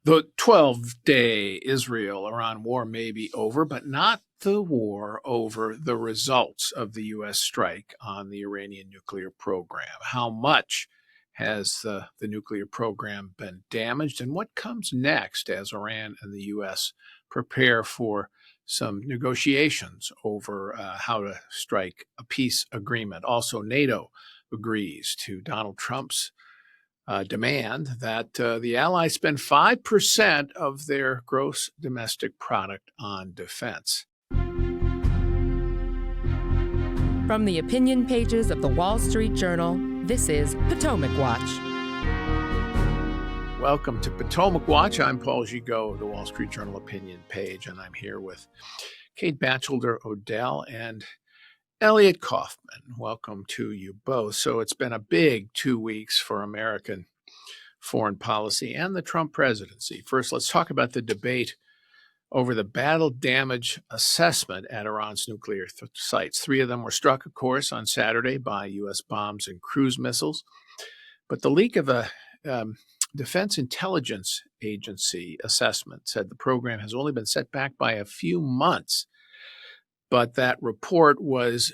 The 12-day Israel-Iran war may be over, but not the war over the results of the U.S. strike on the Iranian nuclear program. How much has the nuclear program been damaged, and what comes next as Iran and the U.S. prepare for some negotiations over how to strike a peace agreement? Also, NATO agrees to Donald Trump's demand that the Allies spend 5% of their gross domestic product on defense. From the opinion pages of the Wall Street Journal, this is Potomac Watch. Welcome to Potomac Watch. I'm Paul Gigot of the Wall Street Journal opinion page, and I'm here with Kate Batchelder-Odell and Elliot Kaufman. Welcome to you both. So it's been a big 2 weeks for American foreign policy and the Trump presidency. First, let's talk about the debate over the battle damage assessment at Iran's nuclear sites. 3 of them were struck, of course, on Saturday by U.S. bombs and cruise missiles. But the leak of a Defense Intelligence Agency assessment said the program has only been set back by a few months. But that report was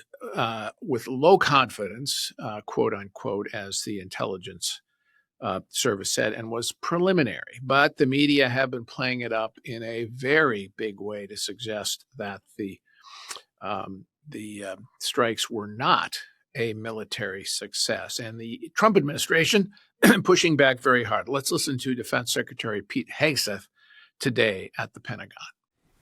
with low confidence, quote unquote, as the intelligence service said, and was preliminary. But the media have been playing it up in a very big way to suggest that the strikes were not a military success. And the Trump administration pushing back very hard. Let's listen to Defense Secretary Pete Hegseth today at the Pentagon.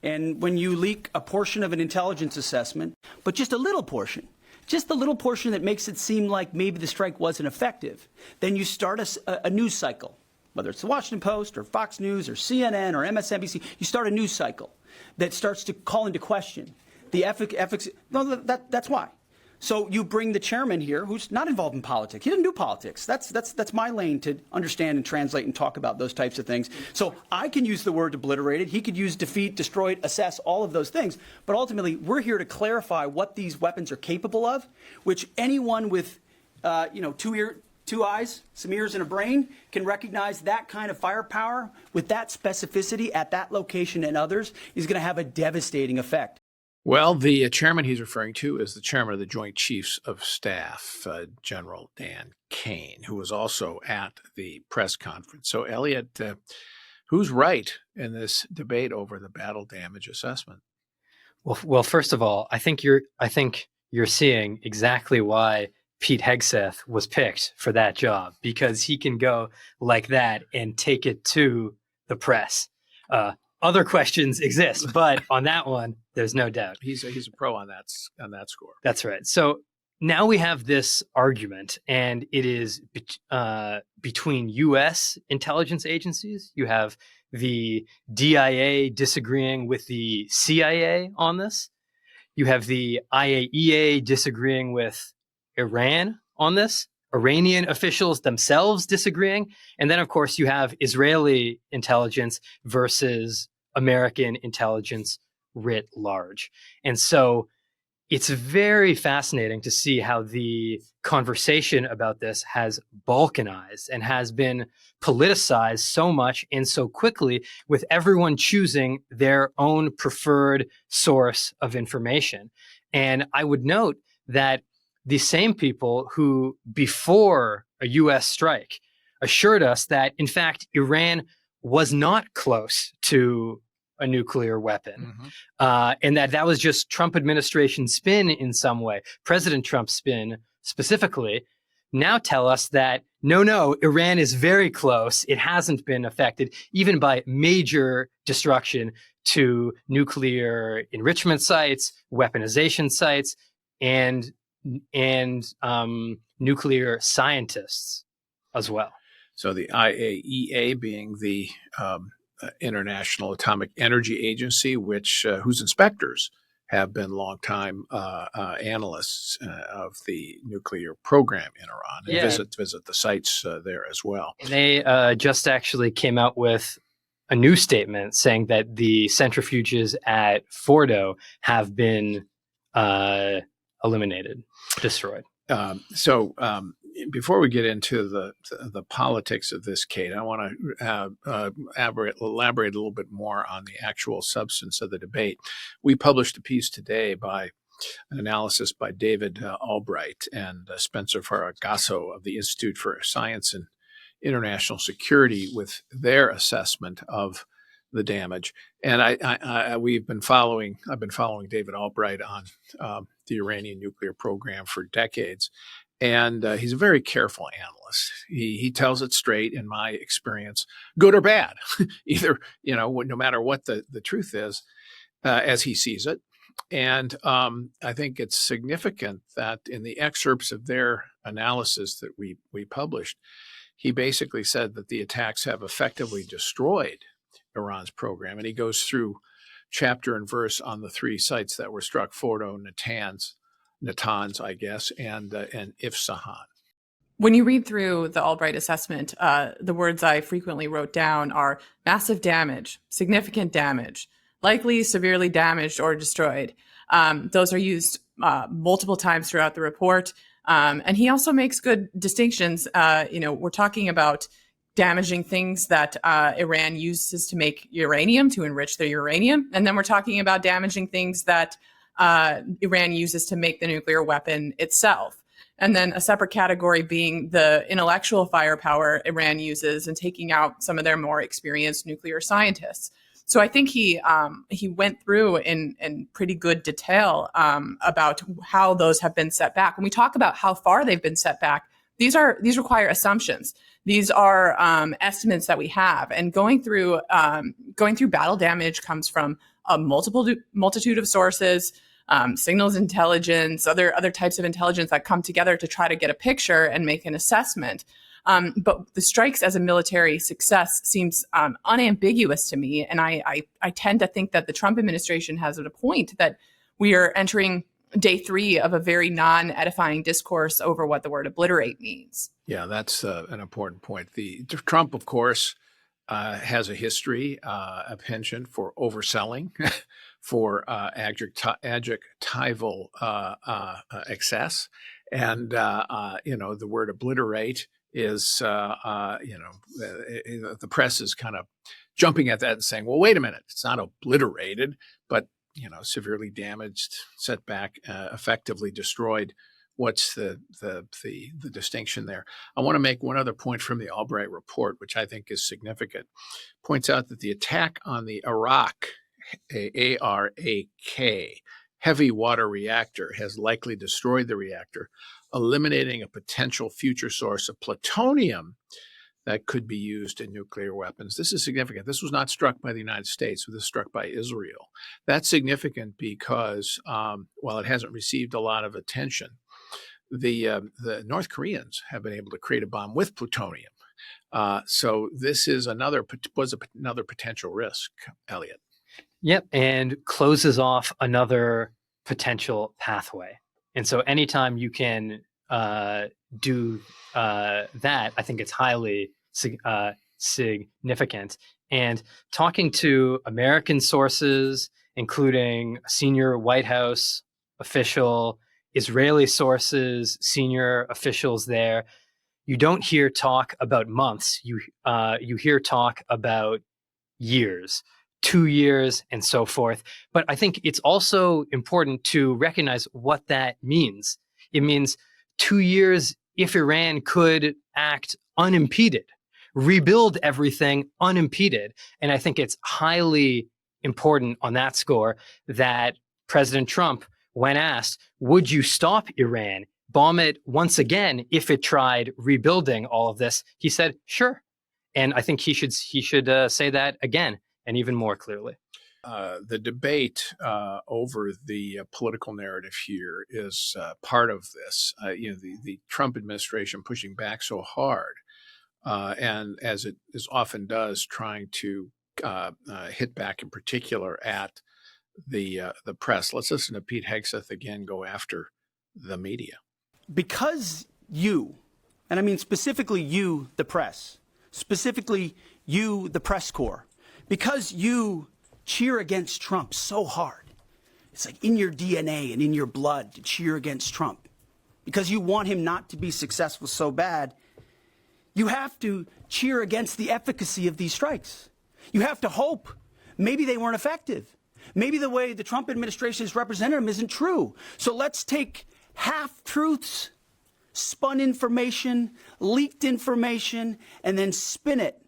And when you leak a portion of an intelligence assessment, but just a little portion that makes it seem like maybe the strike wasn't effective, then you start a news cycle, whether it's the Washington Post or Fox News or CNN or MSNBC. You start a news cycle that starts to call into question the efficacy. No, that's why. So you bring the chairman here, who's not involved in politics. He doesn't do politics. That's my lane to understand and translate and talk about those types of things. So I can use the word obliterated. He could use defeat, destroyed, assess, all of those things. But ultimately, we're here to clarify what these weapons are capable of, which anyone with, two eyes, some ears, and a brain can recognize that kind of firepower with that specificity at that location and others is going to have a devastating effect. Well, the chairman he's referring to is the chairman of the Joint Chiefs of Staff, General Dan Kane, who was also at the press conference. So, Elliot, who's right in this debate over the battle damage assessment? Well, first of all, I think you're seeing exactly why Pete Hegseth was picked for that job, because he can go like that and take it to the press. Other questions exist, but on that one, there's no doubt. He's a pro on that score. That's right. So now we have this argument, and it is between U.S. intelligence agencies. You have the DIA disagreeing with the CIA on this. You have the IAEA disagreeing with Iran on this. Iranian officials themselves disagreeing. And then, of course, you have Israeli intelligence versus American intelligence writ large. And so it's very fascinating to see how the conversation about this has balkanized and has been politicized so much and so quickly, with everyone choosing their own preferred source of information. And I would note that the same people who, before a U.S. strike, assured us that, in fact, Iran was not close to a nuclear weapon, and that was just Trump administration spin in some way, President Trump's spin specifically, now tell us that, no, Iran is very close. It hasn't been affected, even by major destruction to nuclear enrichment sites, weaponization sites, and nuclear scientists as well. So the IAEA being the International Atomic Energy Agency, whose inspectors have been longtime analysts of the nuclear program in Iran and visit the sites there as well. And they just actually came out with a new statement saying that the centrifuges at Fordo have been eliminated, destroyed. before we get into the politics of this, Kate, I want to elaborate a little bit more on the actual substance of the debate. We published a piece today by an analysis by David Albright and Spencer Faragasso of the Institute for Science and International Security with their assessment of the damage. And I've been following David Albright on the Iranian nuclear program for decades. And he's a very careful analyst. He tells it straight, in my experience, good or bad, either, no matter what the truth is, as he sees it. And I think it's significant that in the excerpts of their analysis that we published, he basically said that the attacks have effectively destroyed Iran's program. And he goes through chapter and verse on the 3 sites that were struck: Fordo, Natanz, I guess, and Isfahan. When you read through the Albright assessment, the words I frequently wrote down are massive damage, significant damage, likely severely damaged or destroyed. Those are used multiple times throughout the report. And he also makes good distinctions. We're talking about damaging things that Iran uses to make uranium, to enrich their uranium. And then we're talking about damaging things that Iran uses to make the nuclear weapon itself. And then a separate category being the intellectual firepower Iran uses and taking out some of their more experienced nuclear scientists. So I think he went through in pretty good detail about how those have been set back. When we talk about how far they've been set back, these require assumptions. These are estimates that we have, and going through battle damage comes from a multitude of sources. Signals intelligence, other types of intelligence that come together to try to get a picture and make an assessment. But the strikes as a military success seems unambiguous to me. And I tend to think that the Trump administration has a point that we are entering day 3 of a very non-edifying discourse over what the word obliterate means. Yeah, that's an important point. Trump, of course, has a history, a penchant for overselling, for adjectival excess. And, the word obliterate is, the press is kind of jumping at that and saying, well, wait a minute, it's not obliterated, but, severely damaged, set back, effectively destroyed. What's the distinction there? I want to make one other point from the Albright report, which I think is significant. Points out that the attack on the Arak, A-R-A-K, heavy water reactor has likely destroyed the reactor, eliminating a potential future source of plutonium that could be used in nuclear weapons. This is significant. This was not struck by the United States. This was struck by Israel. That's significant because while it hasn't received a lot of attention, the North Koreans have been able to create a bomb with plutonium. So this is another potential risk, Elliot. Yep, and closes off another potential pathway. And so anytime you can do that, I think it's highly significant. And talking to American sources, including a senior White House official, Israeli sources, senior officials there, you don't hear talk about months. You hear talk about years, 2 years, and so forth. But I think it's also important to recognize what that means. It means 2 years if Iran could act unimpeded, rebuild everything unimpeded. And I think it's highly important on that score that President Trump, when asked, would you stop Iran, bomb it once again if it tried rebuilding all of this, he said, sure. And I think he should say that again, and even more clearly. The debate over the political narrative here is part of this. The Trump administration pushing back so hard, and as it often does, trying to hit back in particular at the press. Let's listen to Pete Hegseth again go after the media. Because you, and I mean specifically you, the press, specifically you, the press corps, because you cheer against Trump so hard. It's like in your DNA and in your blood to cheer against Trump. because you want him not to be successful so bad, you have to cheer against the efficacy of these strikes. You have to hope maybe they weren't effective. Maybe the way the Trump administration has represented them isn't true. So let's take half-truths, spun information, leaked information, and then spin it.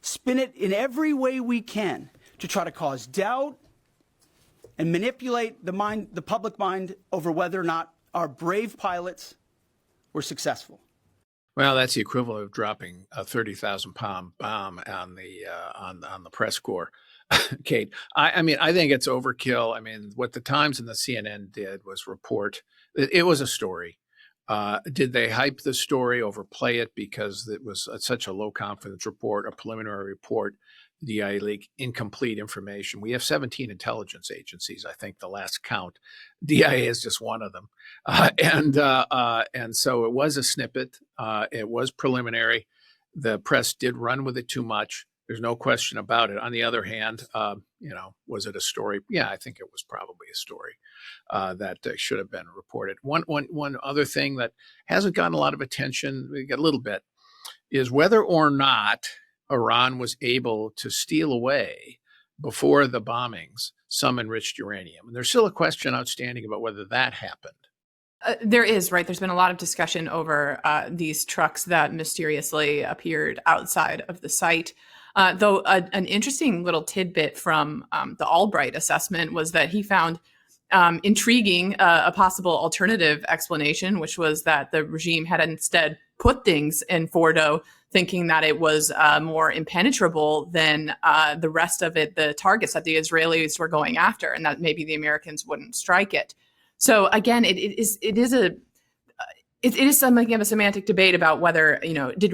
Spin it in every way we can to try to cause doubt and manipulate the public mind over whether or not our brave pilots were successful. Well, that's the equivalent of dropping a 30,000-pound bomb on the press corps, Kate. I mean, I think it's overkill. I mean, what the Times and the CNN did was report. It was a story. Did they hype the story, overplay it because it was such a low confidence report, a preliminary report, DIA leak, incomplete information? We have 17 intelligence agencies, I think the last count. DIA is just one of them. And so it was a snippet. It was preliminary. The press did run with it too much. There's no question about it. On the other hand, was it a story? Yeah, I think it was probably a story that should have been reported. One other thing that hasn't gotten a lot of attention, we get a little bit, is whether or not Iran was able to steal away before the bombings some enriched uranium. And there's still a question outstanding about whether that happened. There is, right? There's been a lot of discussion over these trucks that mysteriously appeared outside of the site. Though an interesting little tidbit from the Albright assessment was that he found intriguing a possible alternative explanation, which was that the regime had instead put things in Fordo, thinking that it was more impenetrable than the rest of it, the targets that the Israelis were going after, and that maybe the Americans wouldn't strike it. So again, it is something of a semantic debate about whether, did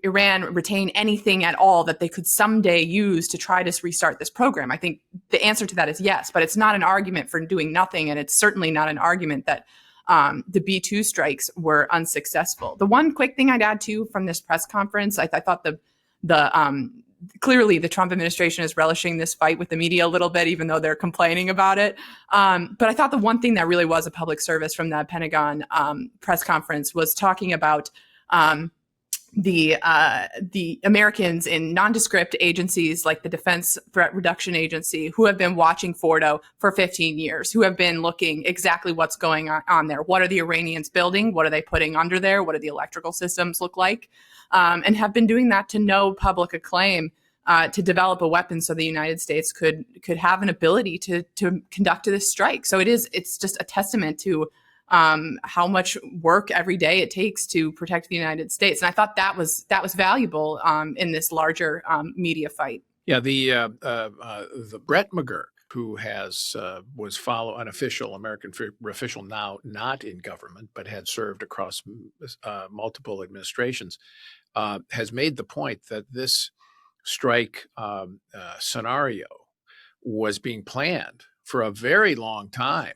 Iran retain anything at all that they could someday use to try to restart this program? I think the answer to that is yes, but it's not an argument for doing nothing, and it's certainly not an argument that the B-2 strikes were unsuccessful. The one quick thing I'd add too from this press conference, I thought clearly the Trump administration is relishing this fight with the media a little bit, even though they're complaining about it. But I thought the one thing that really was a public service from that Pentagon press conference was talking about the Americans in nondescript agencies like the Defense Threat Reduction Agency, who have been watching Fordo for 15 years, who have been looking exactly what's going on there. What are the Iranians building? What are they putting under there? What do the electrical systems look like? And have been doing that to no public acclaim to develop a weapon so the United States could have an ability to conduct this strike. So it's just a testament to how much work every day it takes to protect the United States. And I thought that was valuable in this larger media fight. Yeah, the Brett McGurk, who was an official, American official now not in government, but had served across multiple administrations, has made the point that this strike scenario was being planned for a very long time.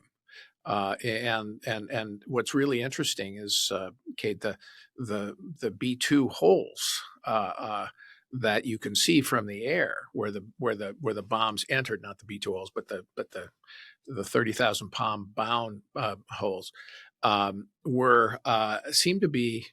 And what's really interesting is, Kate, the B-2 holes that you can see from the air where the bombs entered, not the B-2 holes, but the 30,000-pound bound holes seem to be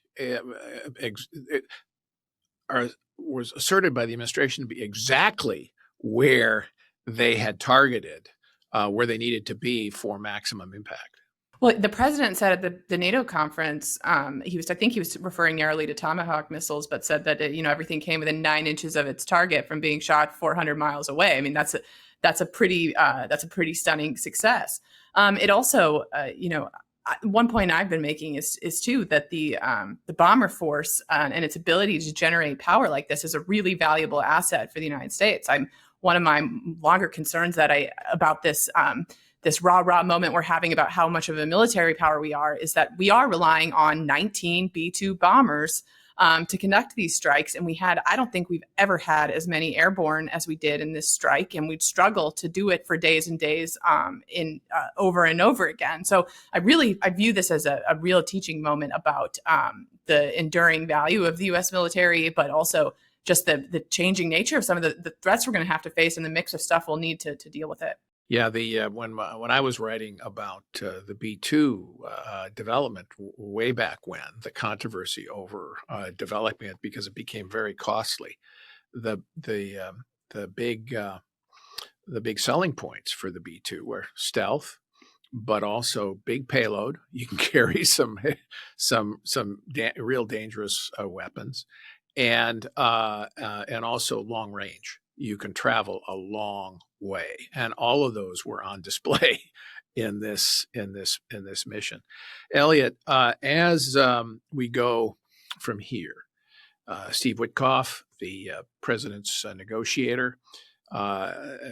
was asserted by the administration to be exactly where they had targeted, where they needed to be for maximum impact. Well, the president said at the NATO conference, I think he was referring narrowly to Tomahawk missiles, but said that everything came within 9 inches of its target from being shot 400 miles away. I mean, that's a pretty stunning success. It also, one point I've been making is too that the bomber force and its ability to generate power like this is a really valuable asset for the United States. One of my longer concerns about this rah-rah moment we're having about how much of a military power we are is that we are relying on 19 B-2 bombers to conduct these strikes. And I don't think we've ever had as many airborne as we did in this strike. And we'd struggle to do it for days and days over and over again. So I view this as a real teaching moment about the enduring value of the U.S. military, but also just the changing nature of some of the threats we're going to have to face and the mix of stuff we'll need to deal with it. Yeah, the when I was writing about the B-2 development way back when, the controversy over developing it because it became very costly. The the um, the big the big selling points for the B-2 were stealth, but also big payload. You can carry some real dangerous weapons, and also long range. You can travel a long way, and all of those were on display in this mission. Elliot, as we go from here, Steve Witkoff, the president's negotiator,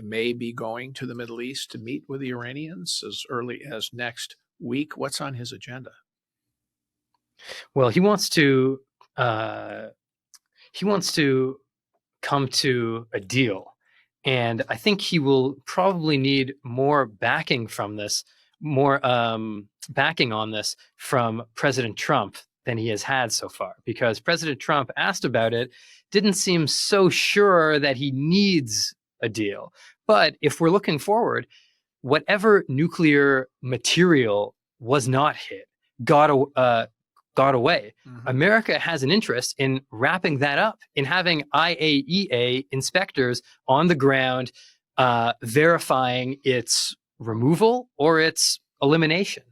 may be going to the Middle East to meet with the Iranians as early as next week. What's on his agenda? Well, he wants to come to a deal, and I think he will probably need more backing from this, more backing on this from President Trump than he has had so far, because President Trump, asked about it, didn't seem so sure that he needs a deal. But if we're looking forward, whatever nuclear material was not hit got away. Mm-hmm. America has an interest in wrapping that up, in having IAEA inspectors on the ground verifying its removal or its elimination.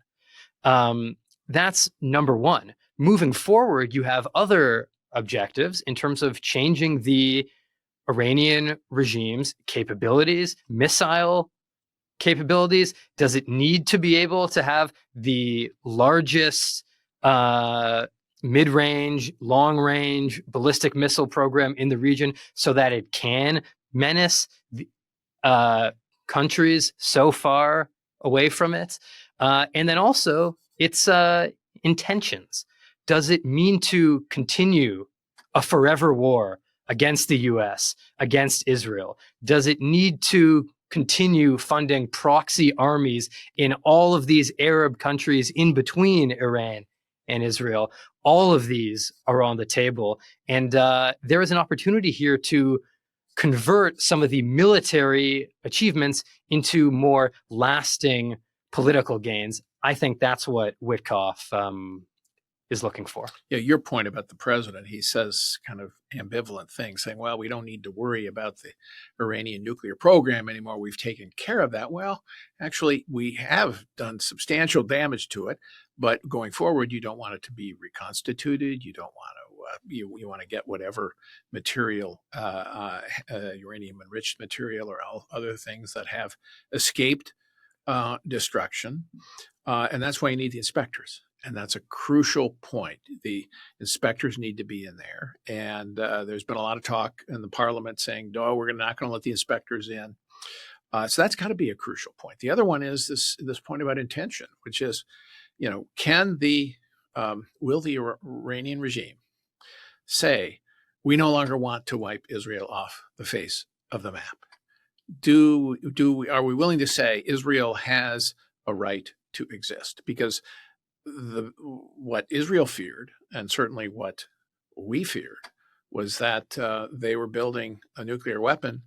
That's number one. Moving forward, you have other objectives in terms of changing the Iranian regime's capabilities, missile capabilities. Does it need to be able to have the largest mid-range, long-range ballistic missile program in the region so that it can menace countries so far away from it? And then also its intentions. Does it mean to continue a forever war against the US, against Israel? Does it need to continue funding proxy armies in all of these Arab countries in between Iran and Israel? All of these are on the table. And there is an opportunity here to convert some of the military achievements into more lasting political gains. I think that's what Witkoff is looking for. Yeah, your point about the president, he says kind of ambivalent things, saying, well, we don't need to worry about the Iranian nuclear program anymore. We've taken care of that. Well, actually, we have done substantial damage to it, but going forward, you don't want it to be reconstituted. You don't want to, you want to get whatever material, uranium enriched material or other things that have escaped destruction. And that's why you need the inspectors. And that's a crucial point. The inspectors need to be in there. And there's been a lot of talk in the parliament saying, no, we're not going to let the inspectors in. So that's got to be a crucial point. The other one is this point about intention, which is, will the Iranian regime say, we no longer want to wipe Israel off the face of the map? Are we willing to say Israel has a right to exist? Because what Israel feared, and certainly what we feared, was that they were building a nuclear weapon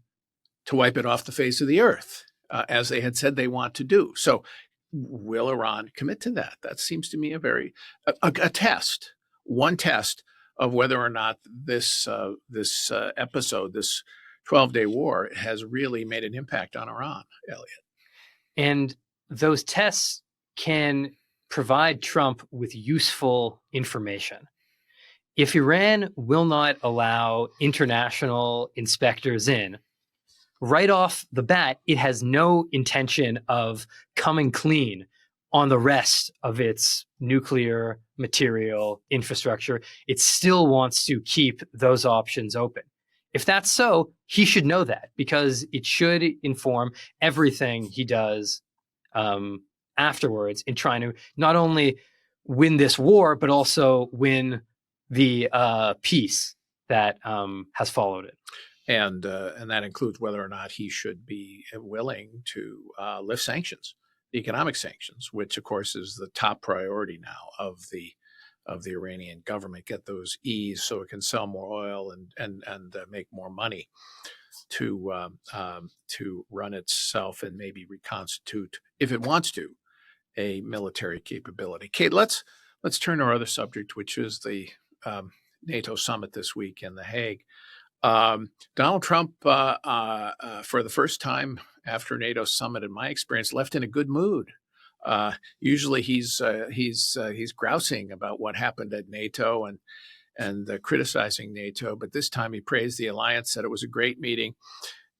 to wipe it off the face of the earth, as they had said they want to do. So will Iran commit to that? That seems to me a test, one test of whether or not this episode, this 12-day war, has really made an impact on Iran, Elliot. And those tests can provide Trump with useful information. If Iran will not allow international inspectors in, right off the bat, it has no intention of coming clean on the rest of its nuclear material infrastructure. It still wants to keep those options open. If that's so, he should know that, because it should inform everything he does afterwards in trying to not only win this war, but also win the peace that has followed it. And that includes whether or not he should be willing to lift sanctions, economic sanctions, which of course is the top priority now of the Iranian government. Get those eased so it can sell more oil and make more money. to run itself and maybe reconstitute, if it wants to, a military capability. Kate, let's turn to our other subject, which is the NATO summit this week in The Hague. Donald Trump, for the first time after NATO summit, in my experience, left in a good mood. Usually he's grousing about what happened at NATO and criticizing NATO, but this time he praised the alliance, said it was a great meeting.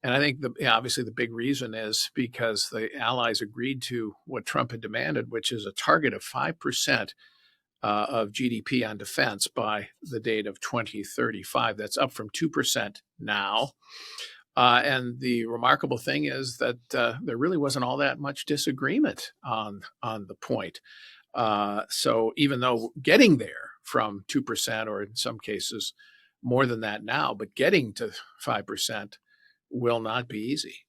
And I think obviously the big reason is because the allies agreed to what Trump had demanded, which is a target of 5% of GDP on defense by the date of 2035. That's up from 2% now. And the remarkable thing is that there really wasn't all that much disagreement on the point. So even though getting there from 2%, or in some cases more than that now, but getting to 5% will not be easy.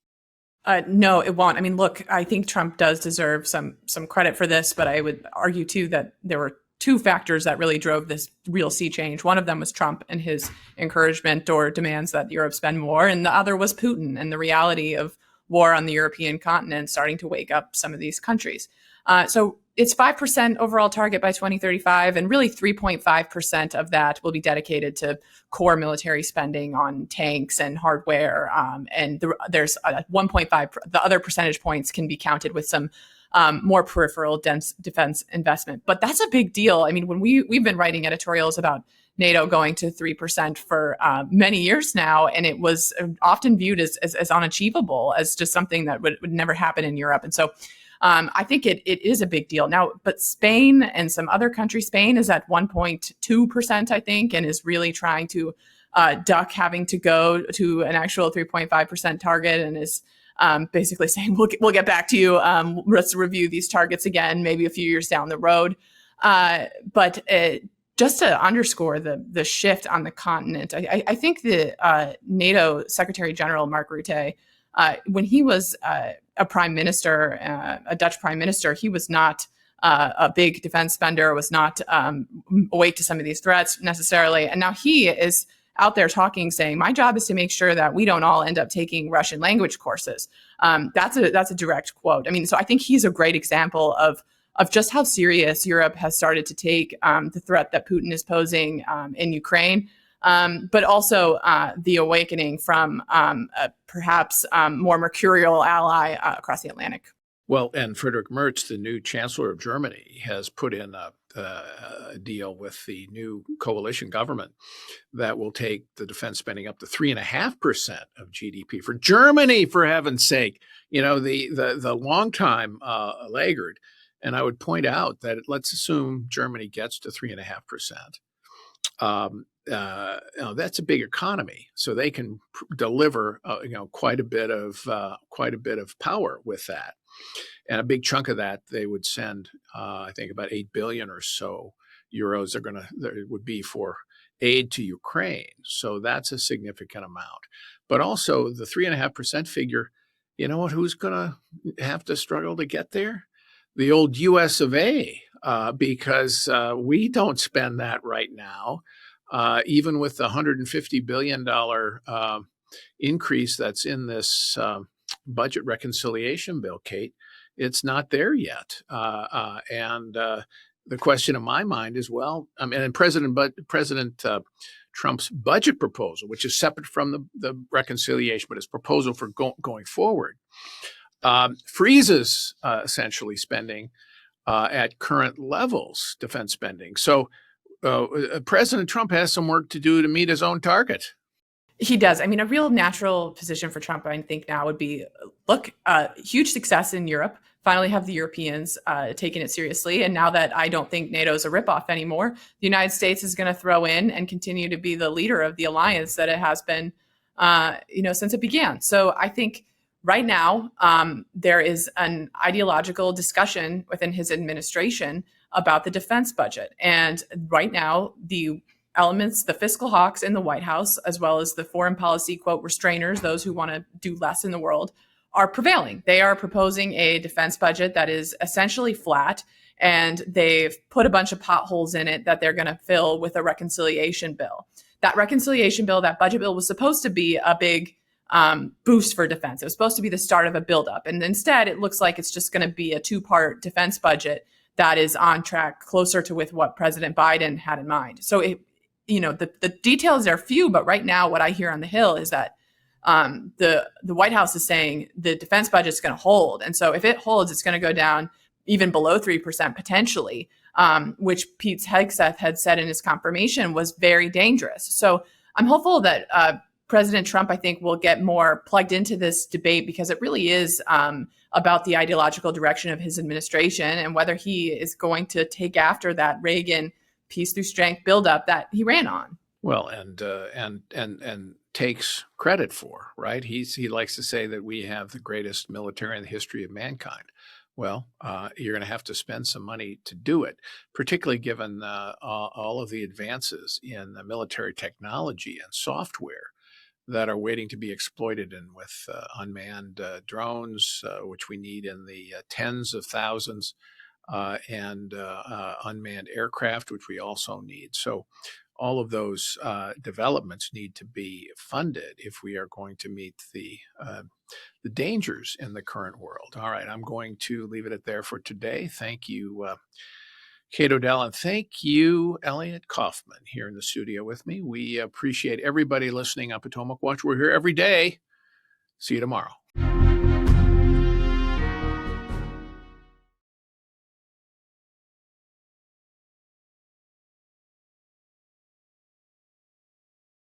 No, it won't. I mean, look, I think Trump does deserve some credit for this, but I would argue too that there were two factors that really drove this real sea change. One of them was Trump and his encouragement or demands that Europe spend more, and the other was Putin and the reality of war on the European continent starting to wake up some of these countries. So it's 5% overall target by 2035, and really 3.5% of that will be dedicated to core military spending on tanks and hardware. And there's 1.5, the other percentage points can be counted with some more peripheral dense defense investment. But that's a big deal. I mean, when we've been writing editorials about NATO going to 3% for many years now, and it was often viewed as unachievable, as just something that would never happen in Europe. And so I think it is a big deal now. But Spain and some other countries, Spain is at 1.2%, I think, and is really trying to duck having to go to an actual 3.5% target, and is basically saying, we'll get back to you. Let's review these targets again, maybe a few years down the road. But just to underscore the shift on the continent, I think the NATO Secretary General Mark Rutte, when he was a prime minister, a Dutch prime minister, he was not a big defense spender, was not awake to some of these threats necessarily. And now he is out there talking, saying, my job is to make sure that we don't all end up taking Russian language courses. That's a direct quote. I mean, so I think he's a great example of just how serious Europe has started to take the threat that Putin is posing in Ukraine, but also the awakening from perhaps more mercurial ally across the Atlantic. Well, and Friedrich Merz, the new chancellor of Germany, has put in a deal with the new coalition government that will take the defense spending up to 3.5% of GDP for Germany, for heaven's sake. You know, the longtime laggard. And I would point out that let's assume Germany gets to 3.5%. That's a big economy, so they can deliver quite a bit of power with that, and a big chunk of that they would send. I think about 8 billion or so euros would be for aid to Ukraine. So that's a significant amount. But also the 3.5% figure. You know what? Who's going to have to struggle to get there? The old U.S. of A. Because we don't spend that right now. Even with the $150 billion increase that's in this budget reconciliation bill, Kate, it's not there yet. And the question in my mind is, well, I mean, and President Trump's budget proposal, which is separate from the reconciliation, but his proposal for going forward, freezes essentially spending at current levels, defense spending. So President Trump has some work to do to meet his own target. He does. I mean, a real natural position for Trump, I think now would be, look, huge success in Europe. Finally have the Europeans taking it seriously. And now that I don't think NATO is a ripoff anymore, the United States is going to throw in and continue to be the leader of the alliance that it has been, since it began. So I think right now there is an ideological discussion within his administration about the defense budget. And right now, the elements, the fiscal hawks in the White House, as well as the foreign policy, quote, restrainers, those who want to do less in the world, are prevailing. They are proposing a defense budget that is essentially flat, and they've put a bunch of potholes in it that they're going to fill with a reconciliation bill. That reconciliation bill, that budget bill, was supposed to be a big boost for defense. It was supposed to be the start of a buildup. And instead, it looks like it's just going to be a two-part defense budget that is on track closer to with what President Biden had in mind. So, the details are few, but right now what I hear on the Hill is that the White House is saying the defense budget is going to hold. And so if it holds, it's going to go down even below 3% potentially, which Pete Hegseth had said in his confirmation was very dangerous. So I'm hopeful that President Trump, I think, will get more plugged into this debate because it really is about the ideological direction of his administration and whether he is going to take after that Reagan peace through strength buildup that he ran on. Well, and takes credit for, right? He likes to say that we have the greatest military in the history of mankind. Well, you're going to have to spend some money to do it, particularly given all of the advances in the military technology and software that are waiting to be exploited, and with unmanned drones, which we need in the tens of thousands, and unmanned aircraft, which we also need. So all of those developments need to be funded if we are going to meet the dangers in the current world. All right, I'm going to leave it at there for today. Thank you, Kate O'Dell, and thank you, Elliot Kaufman, here in the studio with me. We appreciate everybody listening on Potomac Watch. We're here every day. See you tomorrow.